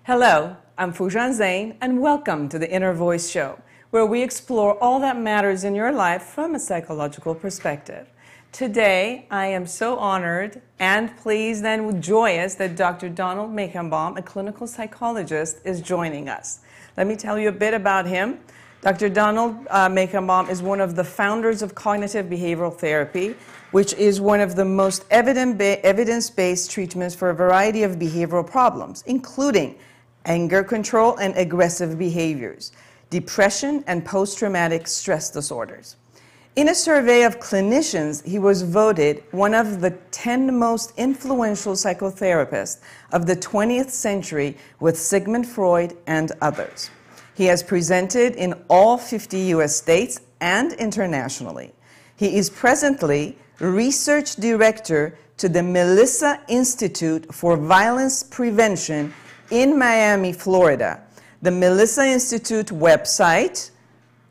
Hello, I'm Foojan Zeine, and welcome to the Inner Voice Show, where we explore all that matters in your life from a psychological perspective. Today, I am so honored and pleased and joyous that Dr. Meichenbaum, a clinical psychologist, is joining us. Let me tell you a bit about him. Dr. Meichenbaum is one of the founders of cognitive behavioral therapy, which is one of the most evidence-based treatments for a variety of behavioral problems, including anger control and aggressive behaviors, depression, and post-traumatic stress disorders. In a survey of clinicians, he was voted one of the 10 most influential psychotherapists of the 20th century with Sigmund Freud and others. He has presented in all 50 U.S. states and internationally. He is presently research director to the Melissa Institute for Violence Prevention in Miami, Florida. The Melissa Institute website,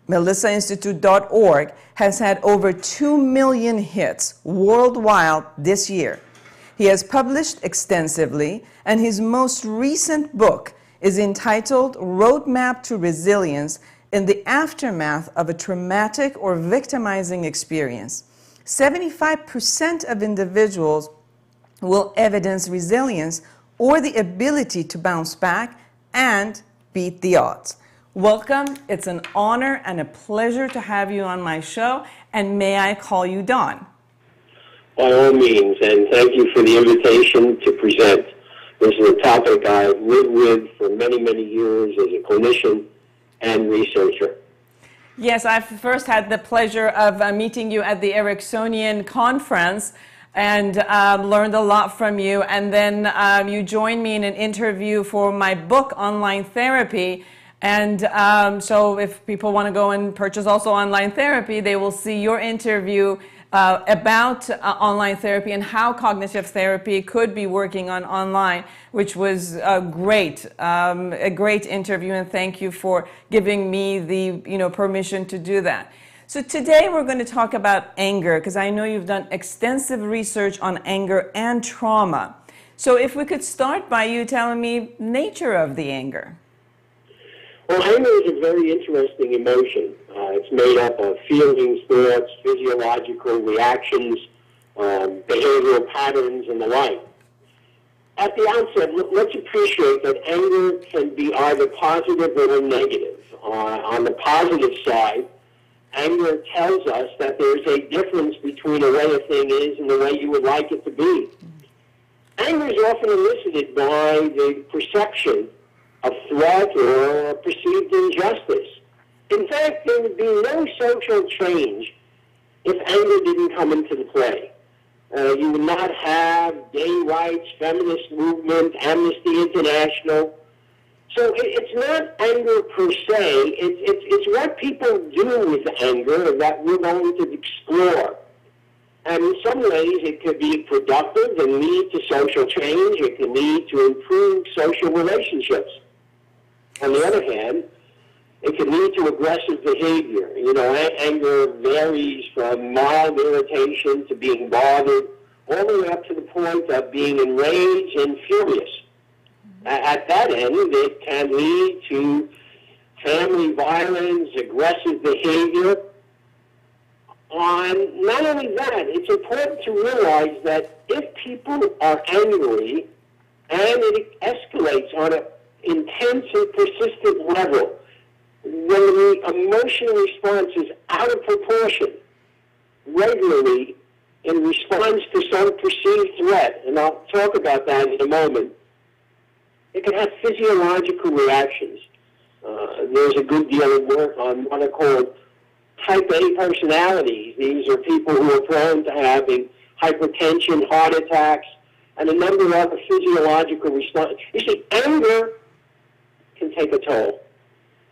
melissainstitute.org, has had over 2 million hits worldwide this year. He has published extensively, and his most recent book is entitled Roadmap to Resilience in the Aftermath of a Traumatic or Victimizing Experience. 75% of individuals will evidence resilience or the ability to bounce back and beat the odds. Welcome. It's an honor and a pleasure to have you on my show. And may I call you Don? By all means, and thank you for the invitation to present. This is a topic I've lived with for many, many years as a clinician and researcher. Yes, I've first had the pleasure of meeting you at the Ericksonian conference and learned a lot from you. And then you joined me in an interview for my book, Online Therapy. And so if people want to go and purchase also online therapy, they will see your interview about online therapy and how cognitive therapy could be working on online, which was a great interview. And thank you for giving me the permission to do that. So today we're going to talk about anger, because I know you've done extensive research on anger and trauma. So if we could start by you telling me nature of the anger. Well, anger is a very interesting emotion. It's made up of feelings, thoughts, physiological reactions, behavioral patterns, and the like. At the outset, let's appreciate that anger can be either positive or negative. On the positive side, anger tells us that there's a difference between the way a thing is and the way you would like it to be. Anger is often elicited by the perception of threat or perceived injustice. In fact, there would be no social change if anger didn't come into the play. You would not have gay rights, feminist movement, Amnesty International. So it's not anger per se, it's what people do with anger that we're going to explore. And in some ways it could be productive and lead to social change. It can lead to improved social relationships. On the other hand, it can lead to aggressive behavior. Anger varies from mild irritation to being bothered, all the way up to the point of being enraged and furious. At that end, it can lead to family violence, aggressive behavior. Not only that, it's important to realize that if people are angry and it escalates on an intense and persistent level, when the emotional response is out of proportion, regularly in response to some perceived threat, and I'll talk about that in a moment, it can have physiological reactions. There's a good deal of work on what are called type A personalities. These are people who are prone to having hypertension, heart attacks, and a number of other physiological responses. You see, anger can take a toll.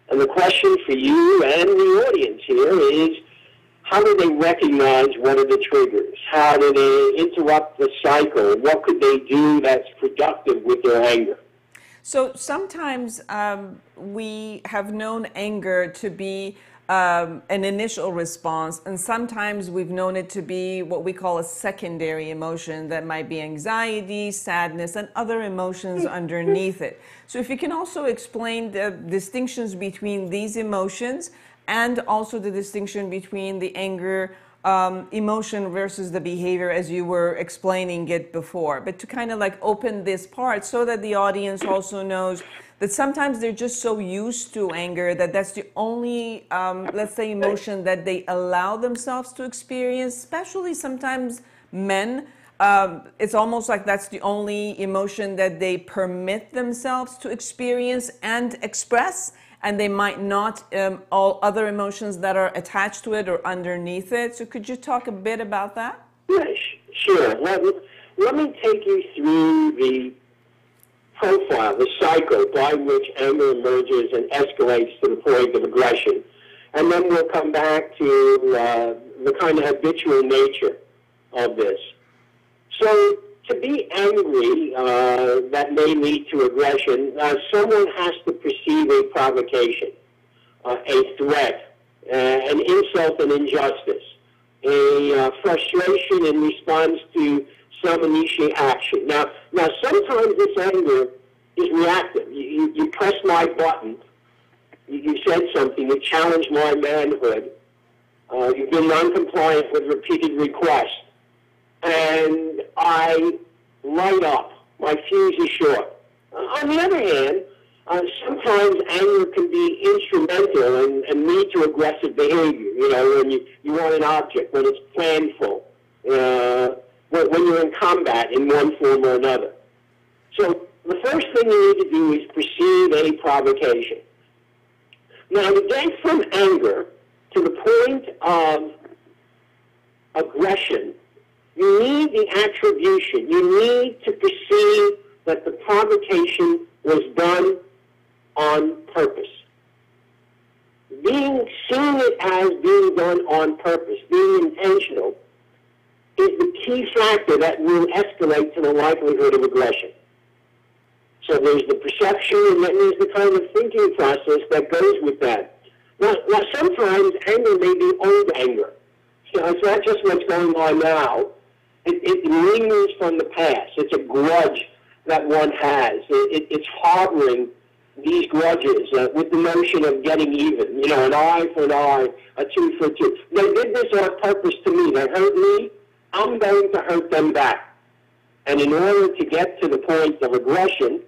And the question for you and the audience here is, how do they recognize what are the triggers? How do they interrupt the cycle? What could they do that's productive with their anger? So sometimes we have known anger to be an initial response, and sometimes we've known it to be what we call a secondary emotion that might be anxiety, sadness, and other emotions underneath it. So if you can also explain the distinctions between these emotions and also the distinction between the anger emotion versus the behavior as you were explaining it before, but to kind of like open this part so that the audience also knows that sometimes they're just so used to anger that that's the only, let's say, emotion that they allow themselves to experience, especially sometimes men. It's almost like that's the only emotion that they permit themselves to experience and express, and they might not all other emotions that are attached to it or underneath it. So could you talk a bit about that? Yeah, sure. Let me take you through the profile, the cycle by which anger emerges and escalates to the point of aggression. And then we'll come back to the kind of habitual nature of this. So to be angry that may lead to aggression, someone has to perceive a provocation, a threat, an insult and injustice, a frustration in response to some initial action. Now sometimes this anger is reactive. You press my button, you said something, you challenged my manhood, you've been non-compliant with repeated requests, and I light up. My fuse is short. On the other hand, sometimes anger can be instrumental and lead to aggressive behavior. You know, when you want an object, when it's planful, when you're in combat in one form or another. So the first thing you need to do is perceive any provocation. Now, to get from anger to the point of aggression, you need the attribution. You need to perceive that the provocation was done on purpose. Seeing it as being done on purpose, being intentional, is the key factor that will escalate to the likelihood of aggression. So there's the perception, and then there's the kind of thinking process that goes with that. Now sometimes anger may be old anger. You know, it's not just what's going on now. It lingers from the past. It's a grudge that one has. It's harboring these grudges with the notion of getting even. You know, an eye for an eye, a tooth for a tooth. They did this on purpose to me. They hurt me. I'm going to hurt them back. And in order to get to the point of aggression,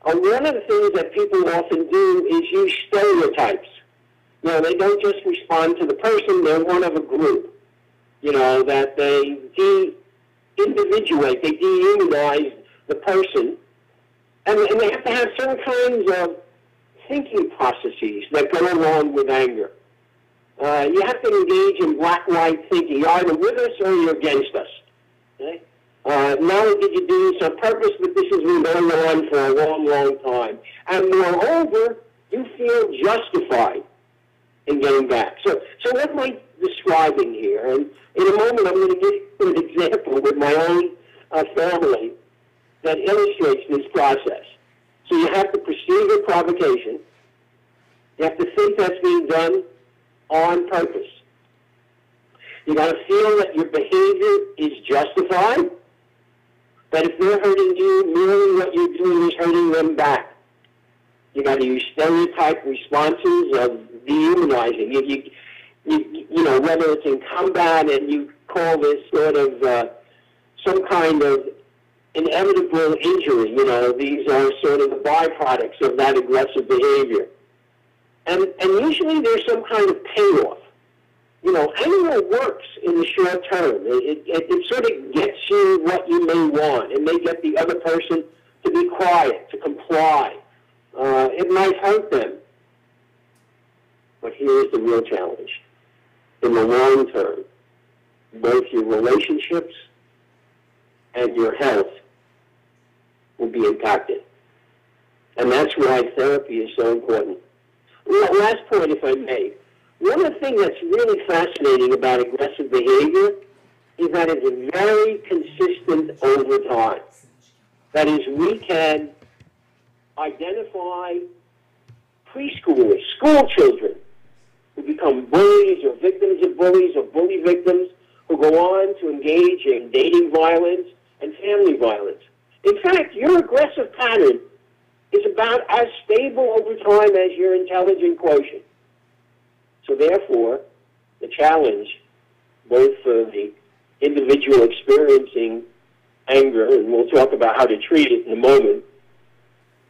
one of the things that people often do is use stereotypes. You know, they don't just respond to the person, they're one of a group. You know, that they de-individuate, they dehumanize the person. And they have to have certain kinds of thinking processes that go along with anger. You have to engage in black-white thinking. You're either with us or you're against us. Okay? Not only did you do this on purpose, but this has been going on for a long, long time. And moreover, you feel justified in getting back. So what am I describing here? And in a moment, I'm going to give you an example with my own family that illustrates this process. So you have to perceive a provocation. You have to think that's being done on purpose. You got to feel that your behavior is justified. That if they're hurting you, merely what you're doing is hurting them back. You got to use stereotype responses of dehumanizing. You know, whether it's in combat and you call this sort of some kind of inevitable injury. You know, these are sort of the byproducts of that aggressive behavior. And usually there's some kind of payoff. You know, anger works in the short term. It sort of gets you what you may want. It may get the other person to be quiet, to comply. It might hurt them. But here's the real challenge. In the long term, both your relationships and your health will be impacted. And that's why therapy is so important. Last point, if I may. One of the things that's really fascinating about aggressive behavior is that it's very consistent over time. That is, we can identify preschoolers, school children, who who become bullies or victims of bullies or bully victims, who go on to engage in dating violence and family violence. In fact, your aggressive pattern is about as stable over time as your intelligent quotient. So therefore, the challenge, both for the individual experiencing anger, and we'll talk about how to treat it in a moment,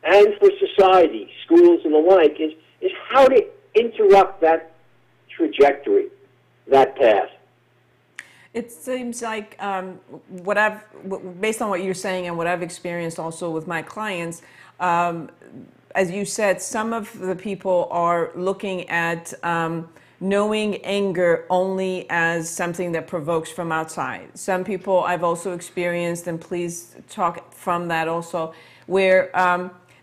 and for society, schools and the like, is how to interrupt that trajectory, that path. It seems like based on what you're saying and what I've experienced also with my clients, as you said, some of the people are looking at knowing anger only as something that provokes from outside. Some people I've also experienced, and please talk from that also, where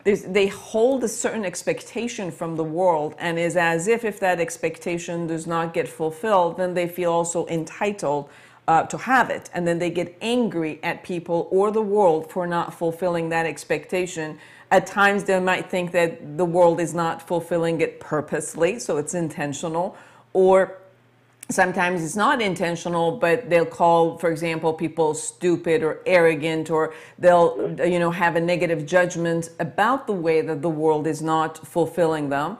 they hold a certain expectation from the world, and is as if that expectation does not get fulfilled, then they feel also entitled to have it, and then they get angry at people or the world for not fulfilling that expectation. At times they might think that the world is not fulfilling it purposely, so it's intentional, or sometimes it's not intentional, but they'll call, for example, people stupid or arrogant, or they'll, have a negative judgment about the way that the world is not fulfilling them.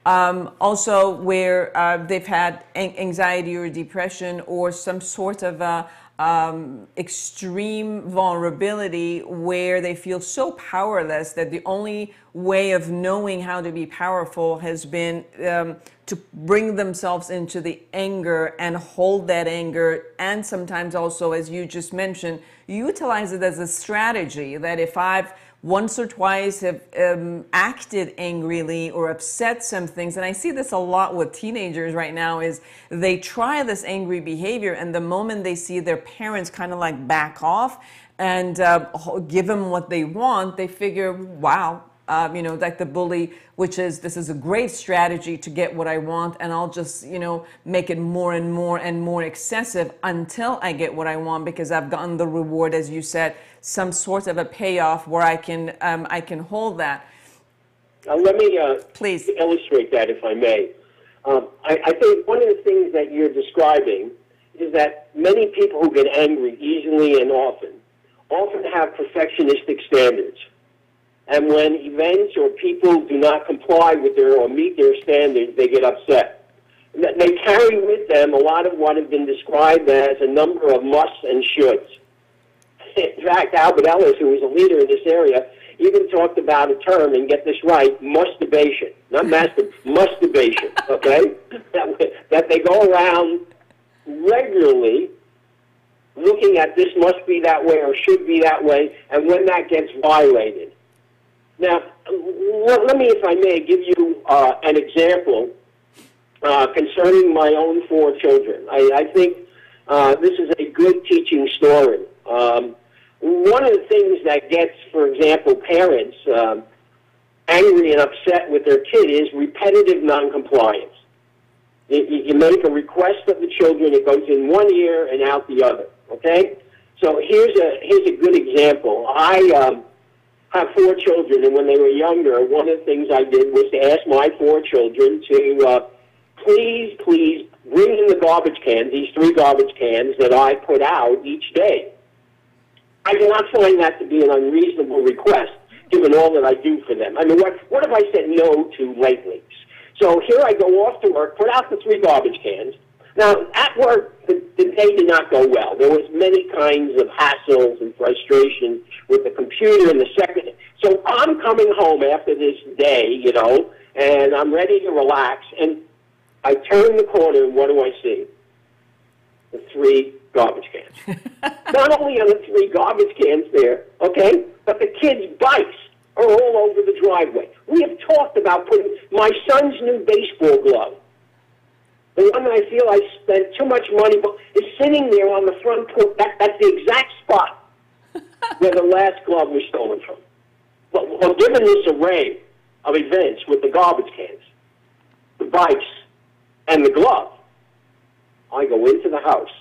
Also, where they've had anxiety or depression or some sort of extreme vulnerability where they feel so powerless that the only way of knowing how to be powerful has been to bring themselves into the anger and hold that anger, and sometimes also, as you just mentioned, utilize it as a strategy that if I've once or twice have acted angrily or upset some things, and I see this a lot with teenagers right now, is they try this angry behavior, and the moment they see their parents kind of like back off and give them what they want, they figure, wow, like the bully, this is a great strategy to get what I want, and I'll just, make it more and more and more excessive until I get what I want, because I've gotten the reward, as you said, some sort of a payoff where I can hold that. Let me please illustrate that, if I may. I think one of the things that you're describing is that many people who get angry easily and often have perfectionistic standards. And when events or people do not comply with their or meet their standards, they get upset. They carry with them a lot of what have been described as a number of musts and shoulds. In fact, Albert Ellis, who was a leader in this area, even talked about a term, and get this right, masturbation. Not masturbation, okay? That they go around regularly looking at this must be that way or should be that way, and when that gets violated. Now, let me, if I may, give you an example concerning my own 4 children. I think this is a good teaching story. One of the things that gets, for example, parents angry and upset with their kid is repetitive noncompliance. You make a request of the children, it goes in one ear and out the other, okay? So here's a good example. I have 4 children, and when they were younger, one of the things I did was to ask my 4 children to please bring in the garbage cans, these 3 garbage cans that I put out each day. I do not find that to be an unreasonable request, given all that I do for them. I mean, what have I said no to lately? So here I go off to work, put out the 3 garbage cans. Now, at work, the day did not go well. There was many kinds of hassles and frustration with the computer and the secretary. So I'm coming home after this day, and I'm ready to relax, and I turn the corner, and what do I see? The 3 garbage cans. Not only are the 3 garbage cans there, okay, but the kids' bikes are all over the driveway. We have talked about putting my son's new baseball glove, the one that I feel I spent too much money on, is sitting there on the front porch. That's the exact spot where the last glove was stolen from. Well, given this array of events with the garbage cans, the bikes, and the glove, I go into the house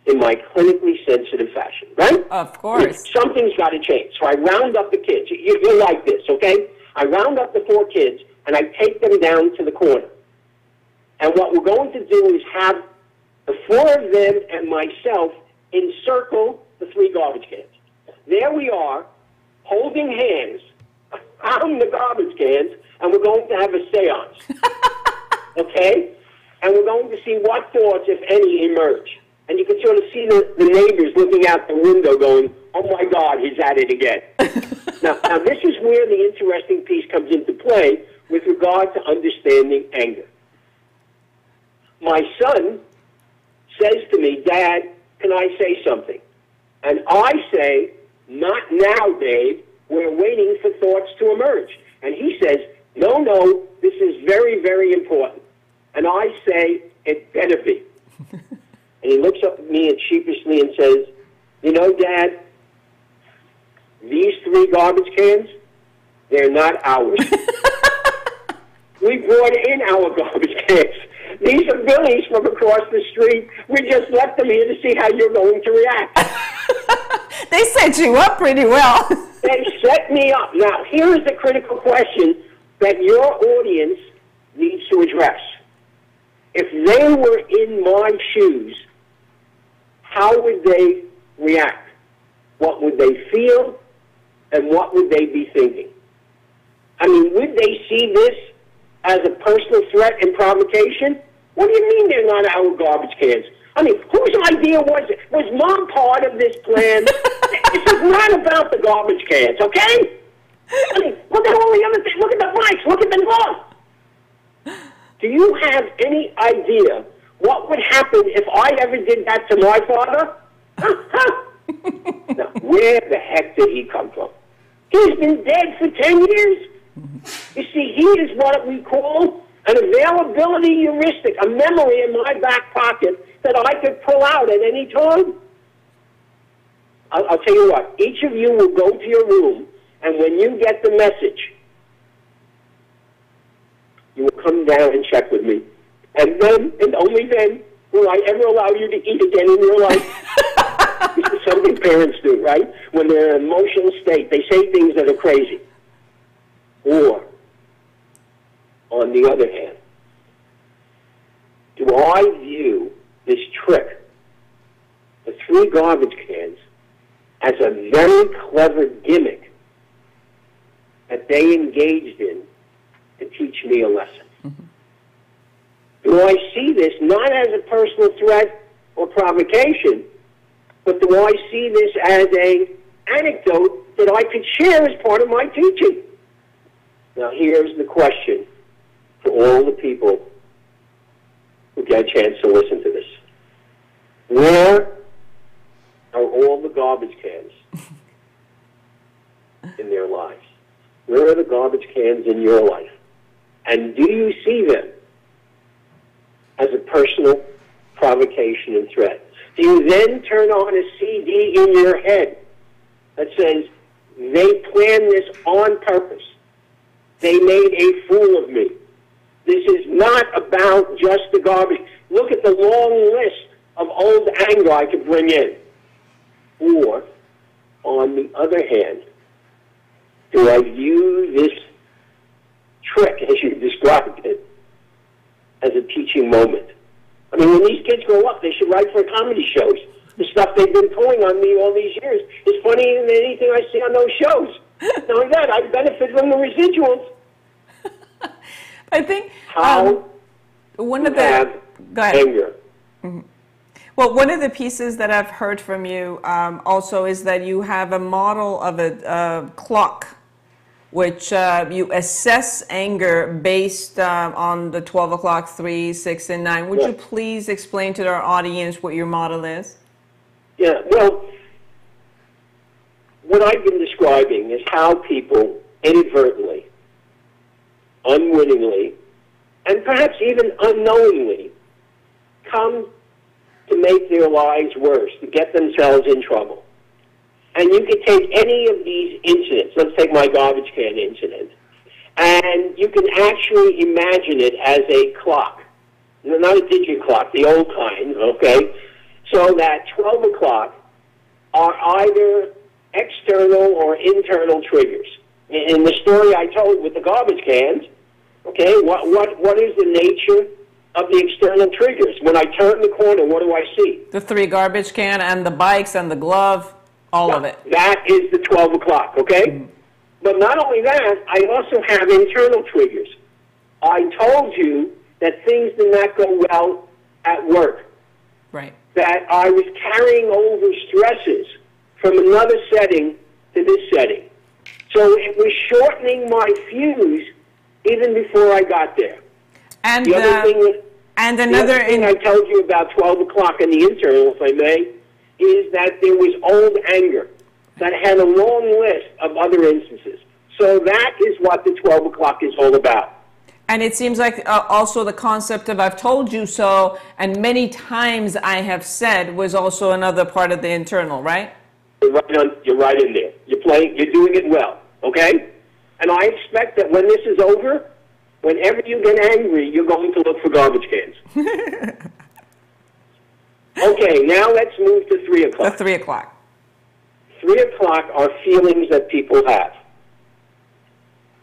in my clinically sensitive fashion, right? Of course. Something's got to change. So I round up the kids. You're like this, okay? I round up the 4 kids, and I take them down to the corner. And what we're going to do is have the four of them and myself encircle the three garbage cans. There we are, holding hands on the garbage cans, and we're going to have a seance. Okay? And we're going to see what thoughts, if any, emerge. And you can sort of see the neighbors looking out the window going, oh my God, he's at it again. Now, this is where the interesting piece comes into play with regard to understanding anger. My son says to me, Dad, can I say something? And I say, not now, Dave. We're waiting for thoughts to emerge. And he says, no, this is very, very important. And I say, it better be. And he looks up at me and sheepishly and says, you know, Dad, these three garbage cans, they're not ours. We brought in our garbage cans. These are Billy's from across the street. We just left them here to see how you're going to react. They set you up pretty well. They set me up. Now, here is the critical question that your audience needs to address. If they were in my shoes, how would they react? What would they feel? And what would they be thinking? I mean, would they see this as a personal threat and provocation? What do you mean they're not our garbage cans? I mean, whose idea was it? Was Mom part of this plan? This is not about the garbage cans, okay? I mean, look at all the other things. Look at the bikes. Look at the lawn. Do you have any idea what would happen if I ever did that to my father? Now, where the heck did he come from? He's been dead for 10 years. You see, he is what we call an availability heuristic, a memory in my back pocket that I could pull out at any time. I'll tell you what, each of you will go to your room, and when you get the message, you will come down and check with me. And then, and only then, will I ever allow you to eat again in your life. This is something parents do, right? When they're in an emotional state, they say things that are crazy. Or, on the other hand, do I view this trick, the three garbage cans, as a very clever gimmick that they engaged in to teach me a lesson? Mm-hmm. Do I see this not as a personal threat or provocation, but do I see this as an anecdote that I could share as part of my teaching? Now, here's the question for all the people who get a chance to listen to this. Where are all the garbage cans in their lives? Where are the garbage cans in your life? And do you see them as a personal provocation and threat? Do you then turn on a CD in your head that says, they planned this on purpose. They made a fool of me. This is not about just the garbage. Look at the long list of old anger I could bring in. Or, on the other hand, do I view this trick, as you described it, as a teaching moment? I mean, when these kids grow up, they should write for comedy shows. The stuff they've been pulling on me all these years is funnier than anything I see on those shows. Not only that, I benefit from the residuals. I think how one of the anger. Mm-hmm. Well, one of the pieces that I've heard from you also is that you have a model of a clock, which you assess anger based on the 12 o'clock, 3, 6, and 9. Would you please explain to our audience what your model is? Yeah, well, what I've been describing is how people inadvertently, unwittingly, and perhaps even unknowingly come to make their lives worse, to get themselves in trouble. And you could take any of these incidents, let's take my garbage can incident, and you can actually imagine it as a clock. Not a digit clock, the old kind, okay? So that 12 o'clock are either external or internal triggers. In the story I told with the garbage cans, okay, what is the nature of the external triggers. When I turn the corner, what do I see? The 3 garbage can and the bikes and the glove, all of it. That is the 12 o'clock, okay? Mm-hmm. But not only that, I also have internal triggers. I told you that things did not go well at work. Right. That I was carrying over stresses from another setting to this setting. So it was shortening my fuse even before I got there. And the other thing I told you about 12 o'clock in the internal, if I may, is that there was old anger that had a long list of other instances. So that is what the 12 o'clock is all about. And it seems like also the concept of I've told you so, and many times I have said, was also another part of the internal, right? You're right in there. You're doing it well, okay? And I expect that when this is over, whenever you get angry, you're going to look for garbage cans. Okay, now let's move to 3 o'clock. The 3 o'clock. 3 o'clock are feelings that people have.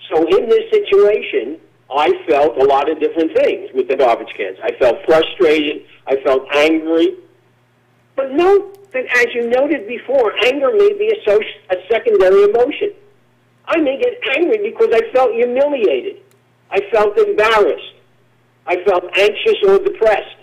So in this situation, I felt a lot of different things with the garbage cans. I felt frustrated. I felt angry. But note that, as you noted before, anger may be a secondary emotion. I may get angry because I felt humiliated. I felt embarrassed. I felt anxious or depressed.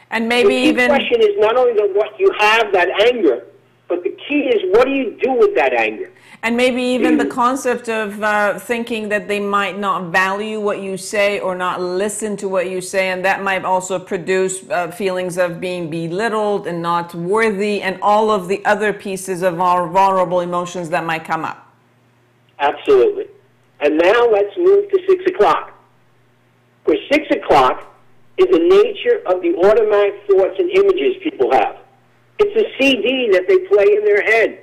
And maybe the question is not only what you have, that anger, but the key is what do you do with that anger? And maybe even the concept of thinking that they might not value what you say or not listen to what you say, and that might also produce feelings of being belittled and not worthy, and all of the other pieces of our vulnerable emotions that might come up. Absolutely. And now let's move to 6 o'clock. Where 6 o'clock is the nature of the automatic thoughts and images people have. It's a CD that they play in their head.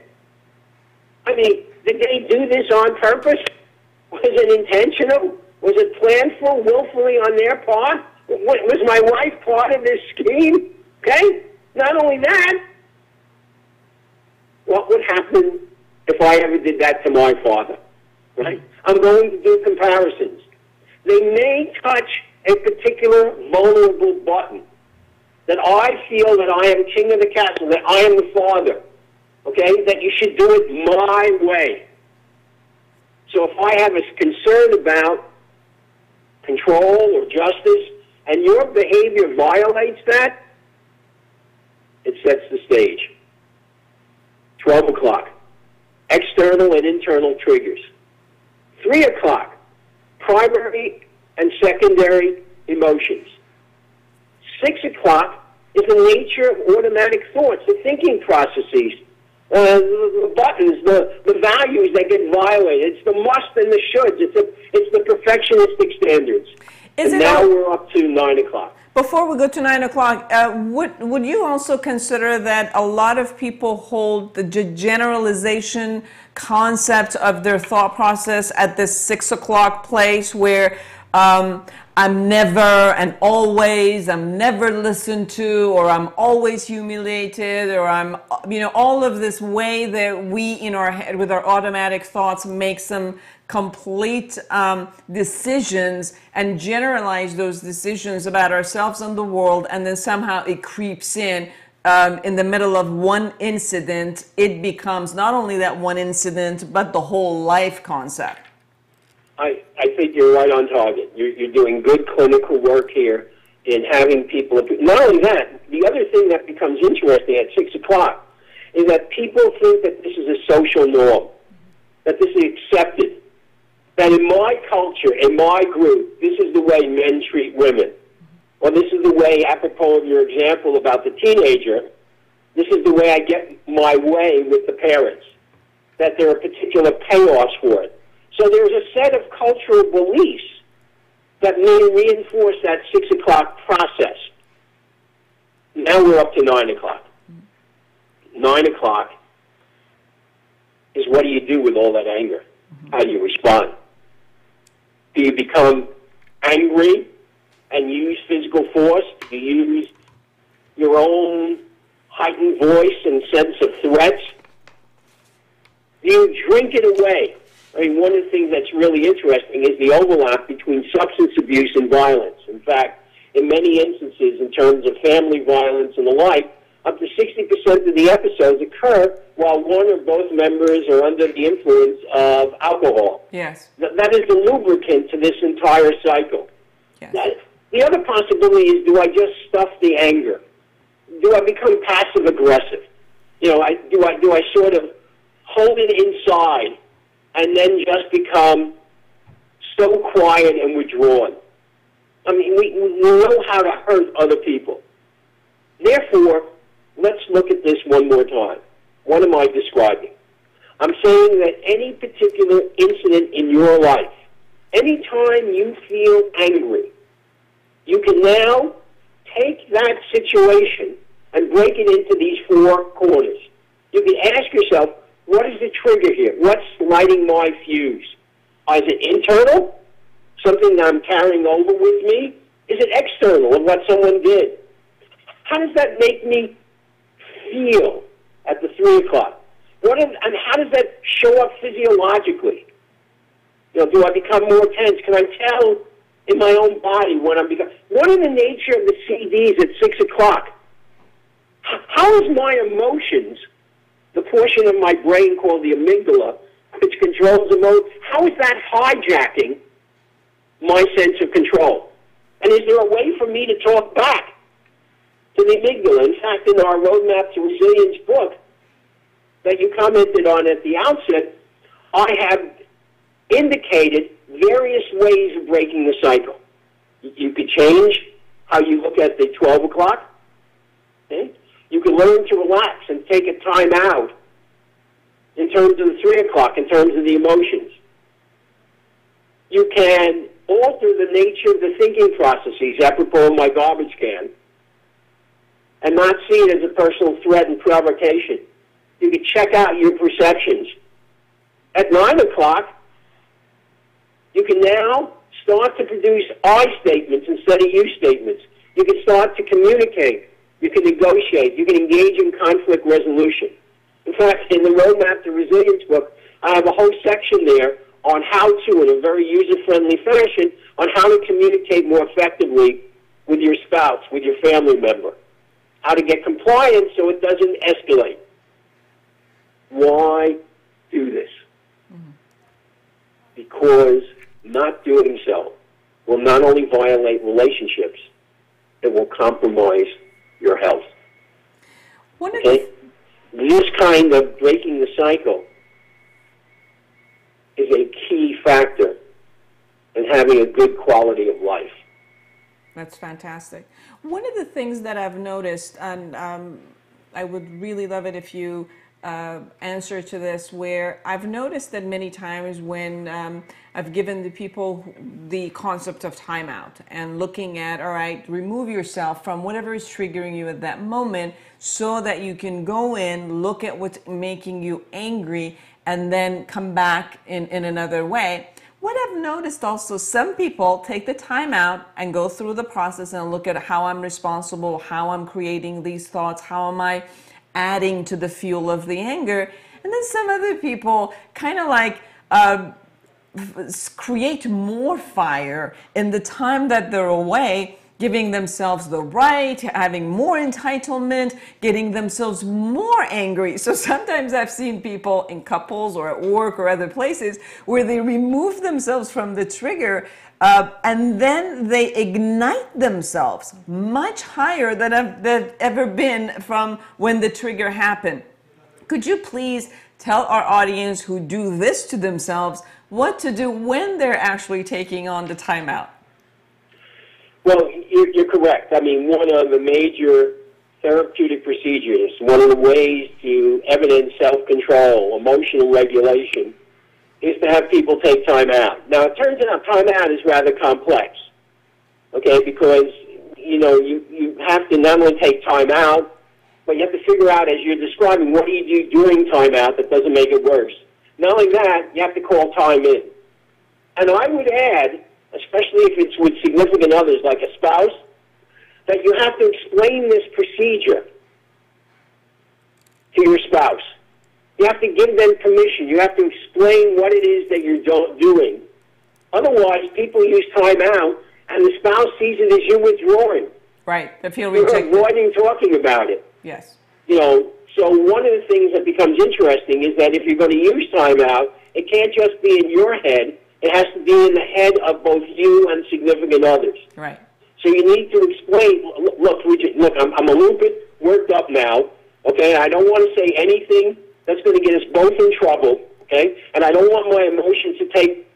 I mean, did they do this on purpose? Was it intentional? Was it planned for willfully on their part? Was my wife part of this scheme? Okay? Not only that, what would happen if I ever did that to my father? Right? I'm going to do comparisons. They may touch a particular vulnerable button that I feel that I am king of the castle, that I am the father. Okay, that you should do it my way. So if I have a concern about control or justice, and your behavior violates that, it sets the stage. 12 o'clock, external and internal triggers. 3 o'clock, primary and secondary emotions. 6 o'clock is the nature of automatic thoughts, the thinking processes. The buttons, the values that get violated. It's the must and the shoulds. It's the perfectionistic standards. And now we're up to 9 o'clock. Before we go to 9 o'clock, would you also consider that a lot of people hold the generalization concept of their thought process at this 6 o'clock place where I'm never and always, I'm never listened to, or I'm always humiliated, or I'm, all of this way that we in our head with our automatic thoughts make some complete decisions and generalize those decisions about ourselves and the world, and then somehow it creeps in the middle of one incident. It becomes not only that one incident, but the whole life concept. I think you're right on target. You're doing good clinical work here in having people. Not only that, the other thing that becomes interesting at 6 o'clock is that people think that this is a social norm, that this is accepted, that in my culture, in my group, this is the way men treat women. Or this is the way, apropos of your example about the teenager, this is the way I get my way with the parents, that there are particular payoffs for it. So there's a set of cultural beliefs that may reinforce that 6 o'clock process. Now we're up to 9 o'clock. 9 o'clock is what do you do with all that anger? How do you respond? Do you become angry and use physical force? Do you use your own heightened voice and sense of threats? Do you drink it away? I mean, one of the things that's really interesting is the overlap between substance abuse and violence. In fact, in many instances, in terms of family violence and the like, up to 60% of the episodes occur while one or both members are under the influence of alcohol. Yes. That is the lubricant to this entire cycle. Yes. The other possibility is, do I just stuff the anger? Do I become passive aggressive? You know, do I sort of hold it inside and then just become so quiet and withdrawn? I mean, we know how to hurt other people. Therefore, let's look at this one more time. What am I describing? I'm saying that any particular incident in your life, anytime you feel angry, you can now take that situation and break it into these four corners. You can ask yourself, what is the trigger here? What's lighting my fuse? Is it internal? Something that I'm carrying over with me? Is it external of what someone did? How does that make me feel at the 3 o'clock? And how does that show up physiologically? You know, do I become more tense? Can I tell in my own body when I'm becoming... What are the nature of the CDs at 6 o'clock? How is my emotions, the portion of my brain called the amygdala, which controls emotion, how is that hijacking my sense of control? And is there a way for me to talk back to the amygdala? In fact, in our Roadmap to Resilience book that you commented on at the outset, I have indicated various ways of breaking the cycle. You could change how you look at the 12 o'clock. Okay? You can learn to relax and take a time out in terms of the 3 o'clock, in terms of the emotions. You can alter the nature of the thinking processes, apropos of my garbage can, and not see it as a personal threat and provocation. You can check out your perceptions. At 9 o'clock, you can now start to produce I statements instead of you statements. You can start to communicate. You can negotiate. You can engage in conflict resolution. In fact, in the Roadmap to Resilience book, I have a whole section there on how to, in a very user-friendly fashion, on how to communicate more effectively with your spouse, with your family member. How to get compliance so it doesn't escalate. Why do this? Because not doing so will not only violate relationships, it will compromise your health. Okay? This kind of breaking the cycle is a key factor in having a good quality of life. That's fantastic. One of the things that I've noticed, and I would really love it if you answer to this, where I've noticed that many times when I've given the people the concept of timeout and looking at, all right, remove yourself from whatever is triggering you at that moment so that you can go in, look at what's making you angry, and then come back in another way. What I've noticed also, some people take the time out and go through the process and look at how I'm responsible, how I'm creating these thoughts, how am I adding to the fuel of the anger. And then some other people kind of like create more fire in the time that they're away, giving themselves the right, having more entitlement, getting themselves more angry. So sometimes I've seen people in couples or at work or other places where they remove themselves from the trigger and then they ignite themselves much higher than they've ever been from when the trigger happened. Could you please tell our audience who do this to themselves what to do when they're actually taking on the timeout? Well, you're correct. I mean, one of the major therapeutic procedures, one of the ways to evidence self-control, emotional regulation, is to have people take time out. Now, it turns out time out is rather complex, okay, because, you know, you have to not only take time out, but you have to figure out, as you're describing, what do you do during time out that doesn't make it worse. Not only that, you have to call time in. And I would add, especially if it's with significant others like a spouse, that you have to explain this procedure to your spouse. You have to give them permission. You have to explain what it is that you're doing. Otherwise, people use timeout, and the spouse sees it as you withdrawing. Right. They feel You're rejected. avoiding talking about it. Yes. You know, so one of the things that becomes interesting is that if you're going to use timeout, it can't just be in your head. It has to be in the head of both you and significant others. Right. So you need to explain, look, I'm a little bit worked up now, okay? I don't want to say anything that's going to get us both in trouble, okay? And I don't want my emotions to take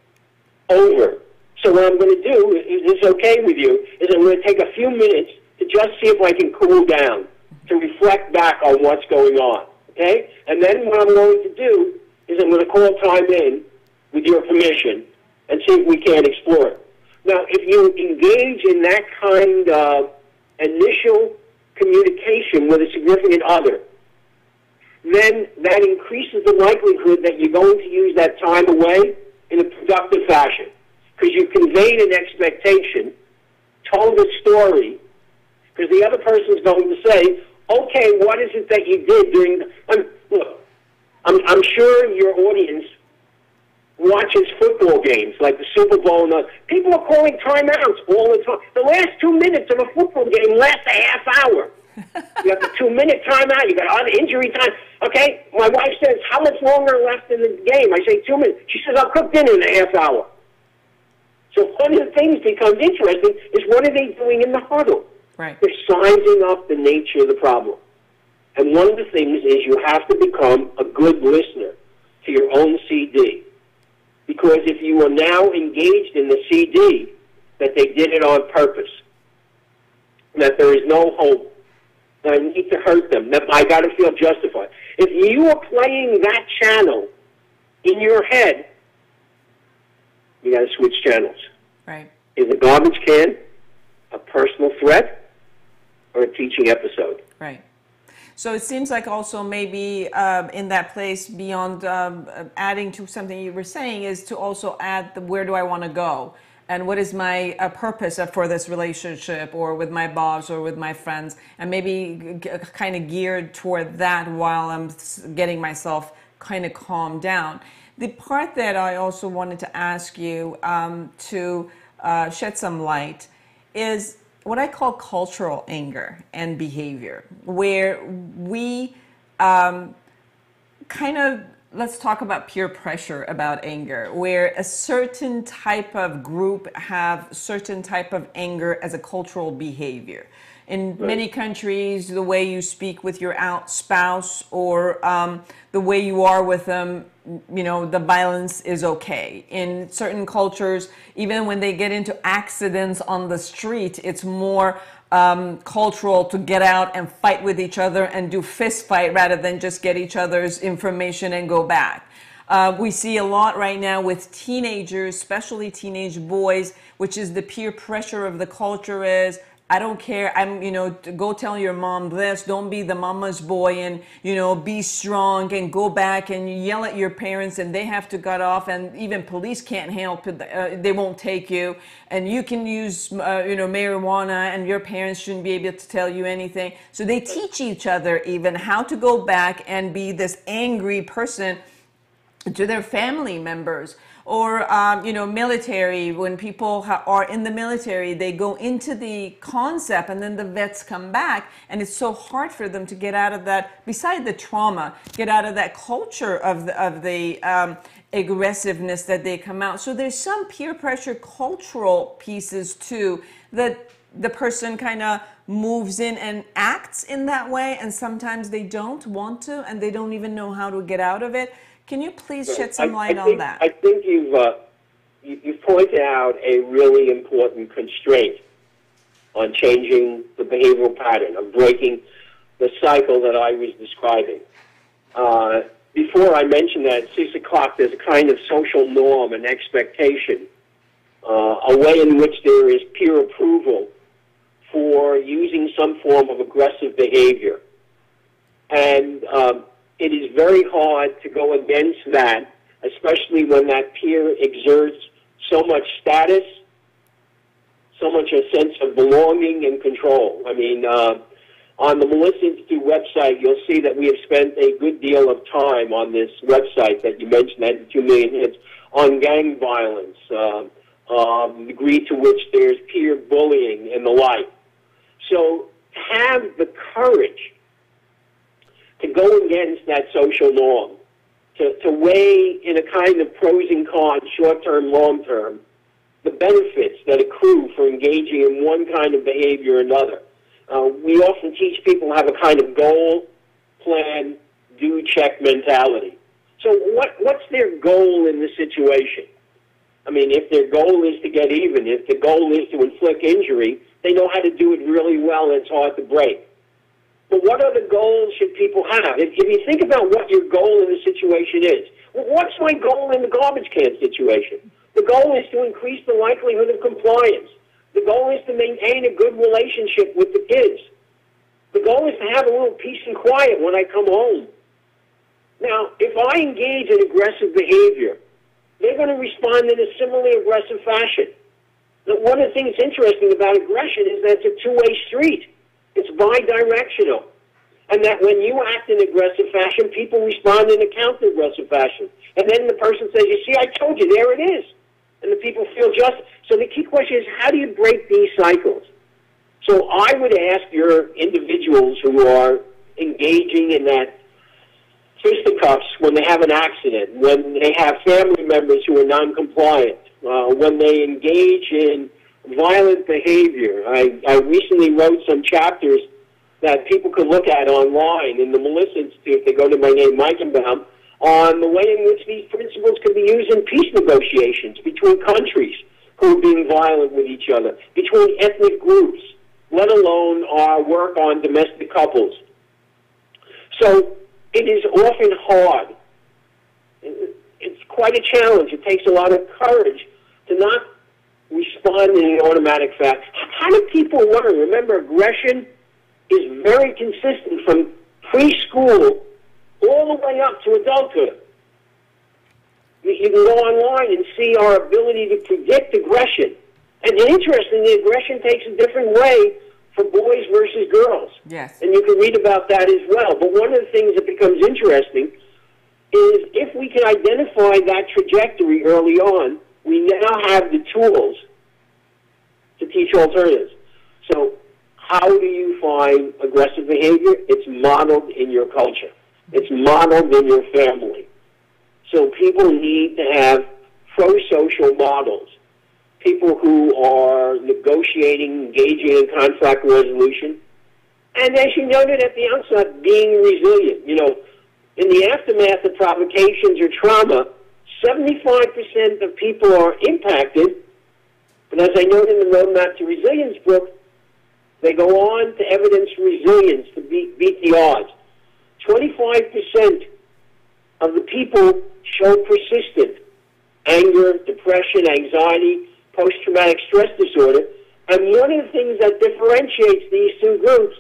over. So what I'm going to do, if it's okay with you, is I'm going to take a few minutes to just see if I can cool down, to reflect back on what's going on, okay? And then what I'm going to do is I'm going to call time in with your permission and see if we can explore it. Now, if you engage in that kind of initial communication with a significant other, then that increases the likelihood that you're going to use that time away in a productive fashion. Because you conveyed an expectation, told a story, because the other person's going to say, okay, what is it that you did during look, I'm sure your audience watches football games like the Super Bowl. And people are calling timeouts all the time. The last 2 minutes of a football game lasts a half hour. You have the 2-minute timeout. You got other injury time. Okay, my wife says, how much longer left in the game? I say 2 minutes. She says, I'll cook dinner in a half hour. So one of the things becomes interesting is what are they doing in the huddle? Right. They're sizing up the nature of the problem. And one of the things is you have to become a good listener to your own CD. Because if you are now engaged in the CD, that they did it on purpose, that there is no hope, that I need to hurt them, that I got to feel justified. If you are playing that channel in your head, you got to switch channels. Right. Is a garbage can a personal threat or a teaching episode? Right. So it seems like also maybe in that place beyond adding to something you were saying is to also add the where do I want to go and what is my purpose for this relationship or with my boss or with my friends, and maybe kind of geared toward that while I'm getting myself kind of calmed down. The part that I also wanted to ask you to shed some light is what I call cultural anger and behavior, where we kind of, let's talk about peer pressure about anger, where a certain type of group have certain type of anger as a cultural behavior. In many countries, the way you speak with your spouse or the way you are with them, you know, the violence is okay. In certain cultures, even when they get into accidents on the street, it's more cultural to get out and fight with each other and do fist fight rather than just get each other's information and go back. We see a lot right now with teenagers, especially teenage boys, which is the peer pressure of the culture is, I don't care, go tell your mom this, don't be the mama's boy and, be strong and go back and yell at your parents and they have to cut off and even police can't help it, they won't take you. And you can use, marijuana and your parents shouldn't be able to tell you anything. So they teach each other even how to go back and be this angry person to their family members. Or, military, when people are in the military, they go into the concept and then the vets come back and it's so hard for them to get out of that, beside the trauma, get out of that culture of the aggressiveness that they come out. So there's some peer pressure cultural pieces too, that the person kind of moves in and acts in that way, and sometimes they don't want to and they don't even know how to get out of it. Can you please shed some light on that? I think you've pointed out a really important constraint on changing the behavioral pattern, of breaking the cycle that I was describing. Before I mentioned that at 6 o'clock there's a kind of social norm and expectation, a way in which there is peer approval for using some form of aggressive behavior. And it is very hard to go against that, especially when that peer exerts so much status, so much a sense of belonging and control. I mean, On the Melissa Institute website, you'll see that we have spent a good deal of time on this website that you mentioned, that had 2 million hits, on gang violence, the degree to which there's peer bullying and the like. So to have the courage to go against that social norm, to weigh in a kind of pros and cons, short-term, long-term, the benefits that accrue for engaging in one kind of behavior or another. We often teach people to have a kind of goal, plan, do, check mentality. So what's their goal in the situation? I mean, if their goal is to get even, if the goal is to inflict injury, they know how to do it really well, and it's hard to break. But what other goals should people have? If you think about what your goal in the situation is, what's my goal in the garbage can situation? The goal is to increase the likelihood of compliance. The goal is to maintain a good relationship with the kids. The goal is to have a little peace and quiet when I come home. Now, if I engage in aggressive behavior, they're going to respond in a similarly aggressive fashion. Now, one of the things interesting about aggression is that it's a two-way street. It's bi-directional. And that when you act in aggressive fashion, people respond in a counter-aggressive fashion. And then the person says, you see, I told you, there it is. And the people feel just. So the key question is, how do you break these cycles? So I would ask your individuals who are engaging in that fisticuffs when they have an accident, when they have family members who are non-compliant, when they engage in violent behavior. I recently wrote some chapters that people could look at online in the Melissa Institute if they go to my name, Meichenbaum, on the way in which these principles can be used in peace negotiations between countries who are being violent with each other, between ethnic groups, let alone our work on domestic couples. So it is often hard. It's quite a challenge. It takes a lot of courage to not respond in an automatic fashion. How do people learn? Remember, aggression is very consistent from preschool all the way up to adulthood. You can go online and see our ability to predict aggression. And interestingly, aggression takes a different way for boys versus girls. Yes. And you can read about that as well. But one of the things that becomes interesting is if we can identify that trajectory early on, we now have the tools to teach alternatives. So how do you find aggressive behavior? It's modeled in your culture. It's modeled in your family. So people need to have pro-social models, people who are negotiating, engaging in conflict resolution, and as you noted at the outset, being resilient. You know, in the aftermath of provocations or trauma, 75% of people are impacted, but as I noted in the Roadmap to Resilience book, they go on to evidence resilience to beat the odds. 25% of the people show persistent anger, depression, anxiety, post-traumatic stress disorder. And one of the things that differentiates these two groups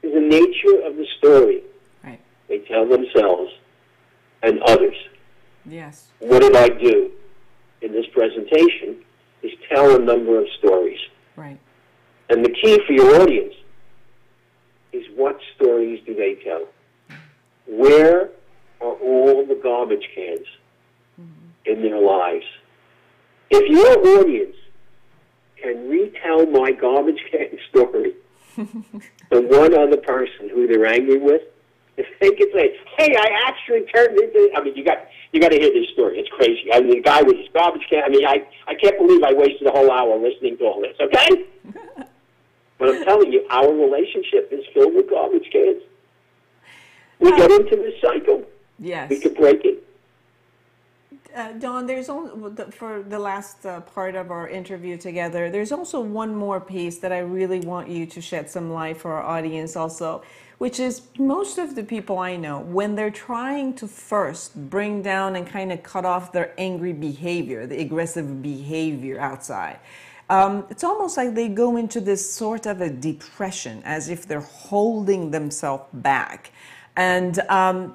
is the nature of the story Right. they tell themselves and others. Yes. What did I do in this presentation is tell a number of stories. Right. And the key for your audience is what stories do they tell? Where are all the garbage cans in their lives? If your audience can retell my garbage can story to one other person who they're angry with, if they can say, hey, I actually turned into, I mean, you got to hear this story. It's crazy. I mean, the guy with his garbage can, I mean, I can't believe I wasted a whole hour listening to all this, okay? But I'm telling you, our relationship is filled with garbage cans. We get into this cycle. Yes. We could break it. Don, there's also, for the last part of our interview together, there's also one more piece that I really want you to shed some light for our audience also, which is most of the people I know, when they're trying to first bring down and kind of cut off their angry behavior, the aggressive behavior outside, it's almost like they go into this sort of a depression, as if they're holding themselves back. And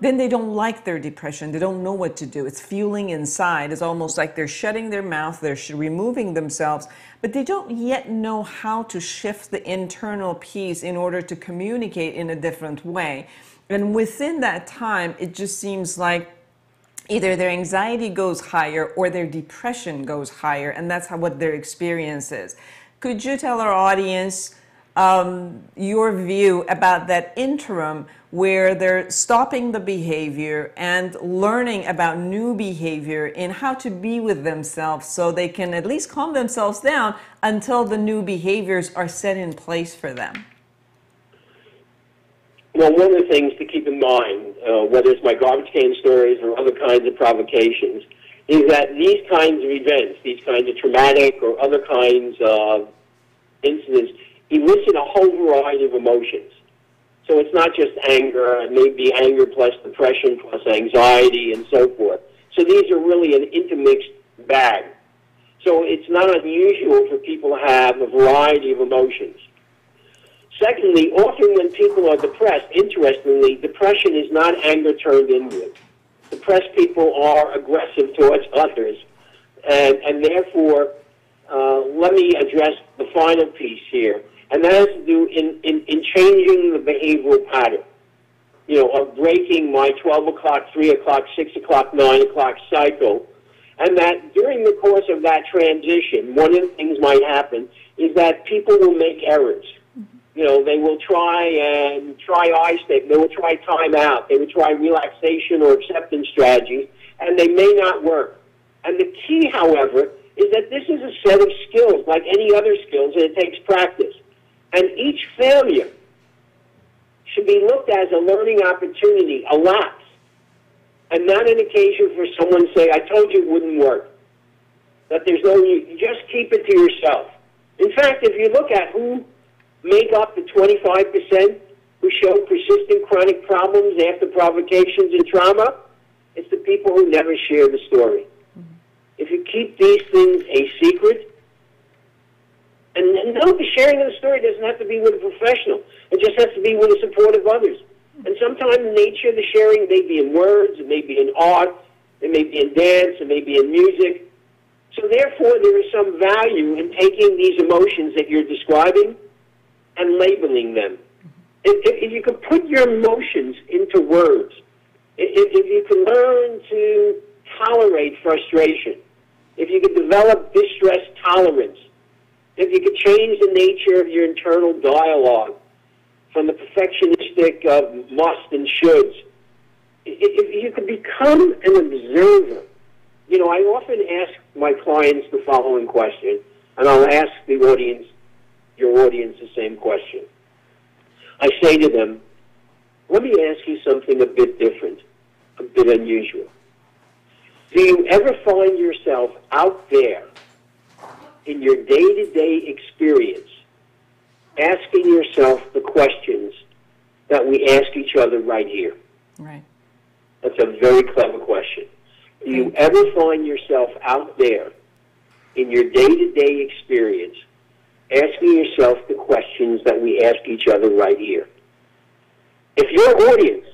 then they don't like their depression. They don't know what to do. It's fueling inside. It's almost like they're shutting their mouth, they're removing themselves, but they don't yet know how to shift the internal piece in order to communicate in a different way. And within that time, it just seems like either their anxiety goes higher or their depression goes higher, and that's what their experience is. Could you tell our audience your view about that interim where they're stopping the behavior and learning about new behavior and how to be with themselves so they can at least calm themselves down until the new behaviors are set in place for them? Well, one of the things to keep in mind, whether it's my garbage can stories or other kinds of provocations, is that these kinds of events, these kinds of traumatic or other kinds of incidents, elicit a whole variety of emotions. So it's not just anger. It may be anger plus depression plus anxiety and so forth. So these are really an intermixed bag. So it's not unusual for people to have a variety of emotions. Secondly, often when people are depressed, interestingly, depression is not anger turned inward. Depressed people are aggressive towards others. And therefore, let me address the final piece here. And that has to do in changing the behavioral pattern, you know, of breaking my 12 o'clock, 3 o'clock, 6 o'clock, 9 o'clock cycle. And that during the course of that transition, one of the things might happen is that people will make errors. You know, they will try eye stick, they will try timeout, they will try relaxation or acceptance strategies, and they may not work. And the key, however, is that this is a set of skills, like any other skills, and it takes practice. And each failure should be looked at as a learning opportunity, a lapse, and not an occasion for someone to say, I told you it wouldn't work. That there's no, you just keep it to yourself. In fact, if you look at who make up the 25% who show persistent chronic problems after provocations and trauma, it's the people who never share the story. If you keep these things a secret, and no, the sharing of the story doesn't have to be with a professional. It just has to be with the support of others. And sometimes the nature of the sharing may be in words, it may be in art, it may be in dance, it may be in music. So therefore, there is some value in taking these emotions that you're describing and labeling them. If you can put your emotions into words, if you can learn to tolerate frustration, if you can develop distress tolerance, if you could change the nature of your internal dialogue from the perfectionistic must and shoulds, if you could become an observer. You know, I often ask my clients the following question, and I'll ask the audience, your audience, the same question. I say to them, let me ask you something a bit different, a bit unusual. Do you ever find yourself out there in your day-to-day experience asking yourself the questions that we ask each other right here? Right. That's a very clever question. Do you ever find yourself out there in your day-to-day experience asking yourself the questions that we ask each other right here? If your audience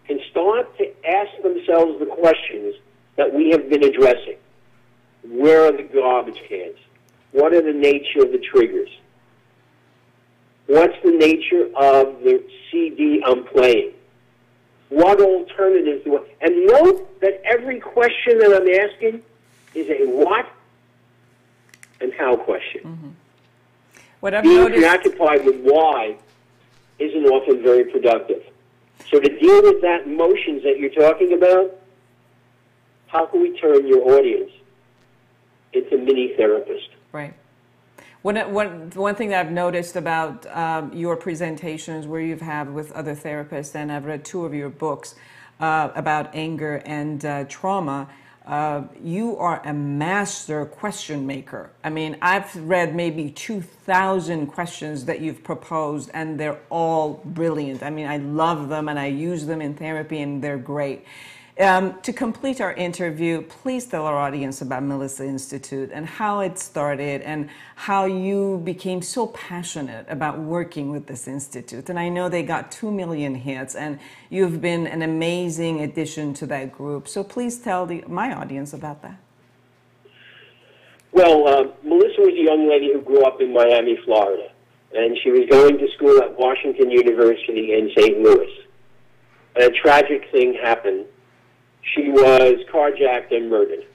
can start to ask themselves the questions that we have been addressing, where are the garbage cans? What are the nature of the triggers? What's the nature of the CD I'm playing? What alternatives do I... And note that every question that I'm asking is a what and how question. Mm-hmm. What I've Being noticed... preoccupied with why isn't often very productive. So to deal with that emotions that you're talking about, how can we turn your audience into mini therapist? Right. One thing that I've noticed about your presentations where you've had with other therapists, and I've read 2 of your books about anger and trauma, you are a master question maker. I mean, I've read maybe 2,000 questions that you've proposed, and they're all brilliant. I mean, I love them, and I use them in therapy, and they're great. To complete our interview, please tell our audience about Melissa Institute and how it started and how you became so passionate about working with this institute. And I know they got 2 million hits, and you've been an amazing addition to that group. So please tell my audience about that. Well, Melissa was a young lady who grew up in Miami, Florida, and she was going to school at Washington University in St. Louis. And a tragic thing happened. She was carjacked and murdered.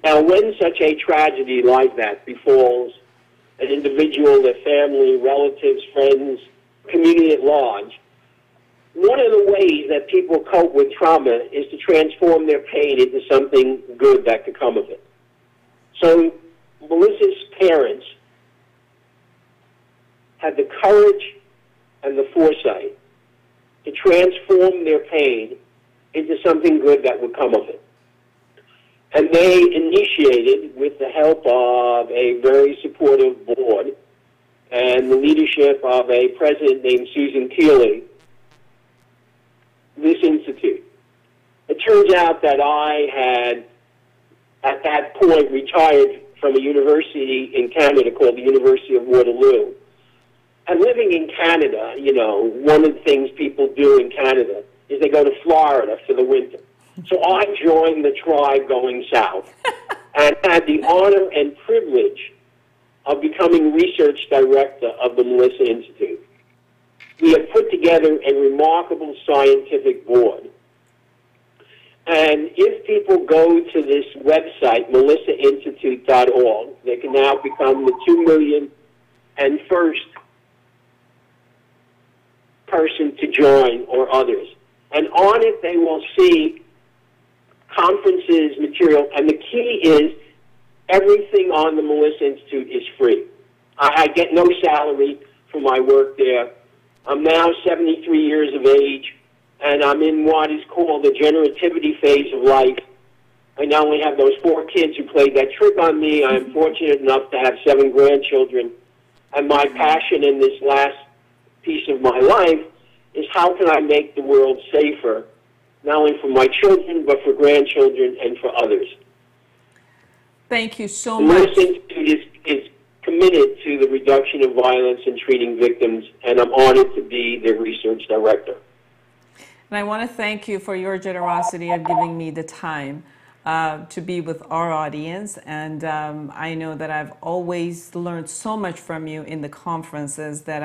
Now, when such a tragedy like that befalls an individual, their family, relatives, friends, community at large, one of the ways that people cope with trauma is to transform their pain into something good that could come of it. So Melissa's parents had the courage and the foresight to transform their pain into something good that would come of it. And they initiated, with the help of a very supportive board and the leadership of a president named Susan Keeley, this institute. It turns out that I had, at that point, retired from a university in Canada called the University of Waterloo. And living in Canada, you know, one of the things people do in Canada is they go to Florida for the winter. So I joined the tribe going south and had the honor and privilege of becoming research director of the Melissa Institute. We have put together a remarkable scientific board. And if people go to this website, melissainstitute.org, they can now become the 2 million and first person to join or others. And on it, they will see conferences, material, and the key is everything on the Melissa Institute is free. I get no salary for my work there. I'm now 73 years of age, and I'm in what is called the generativity phase of life. I not only have those 4 kids who played that trick on me, I am fortunate enough to have 7 grandchildren, and my passion in this last piece of my life is how can I make the world safer, not only for my children, but for grandchildren and for others. Thank you so much. The Melissa Institute is committed to the reduction of violence and treating victims, and I'm honored to be their research director. And I want to thank you for your generosity of giving me the time to be with our audience. And I know that I've always learned so much from you in the conferences that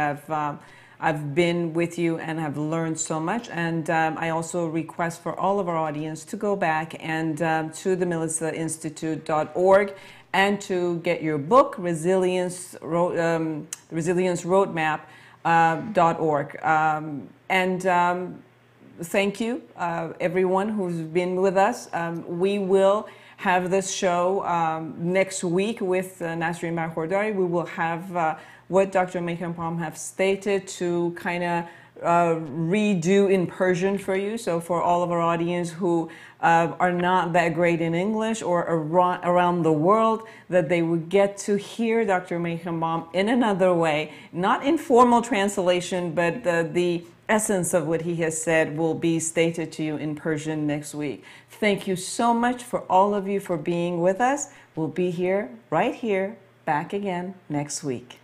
I've been with you and have learned so much. And I also request for all of our audience to go back and to the melissainstitute.org and to get your book, Resilience Roadmap.org. Thank you, everyone who's been with us. We will have this show next week with Nasreen Marhordari. We will have what Dr. Meichenbaum have stated to kind of redo in Persian for you. So for all of our audience who are not that great in English or around the world, that they would get to hear Dr. Meichenbaum in another way, not in formal translation, but the essence of what he has said will be stated to you in Persian next week. Thank you so much for all of you for being with us. We'll be here, right here, back again next week.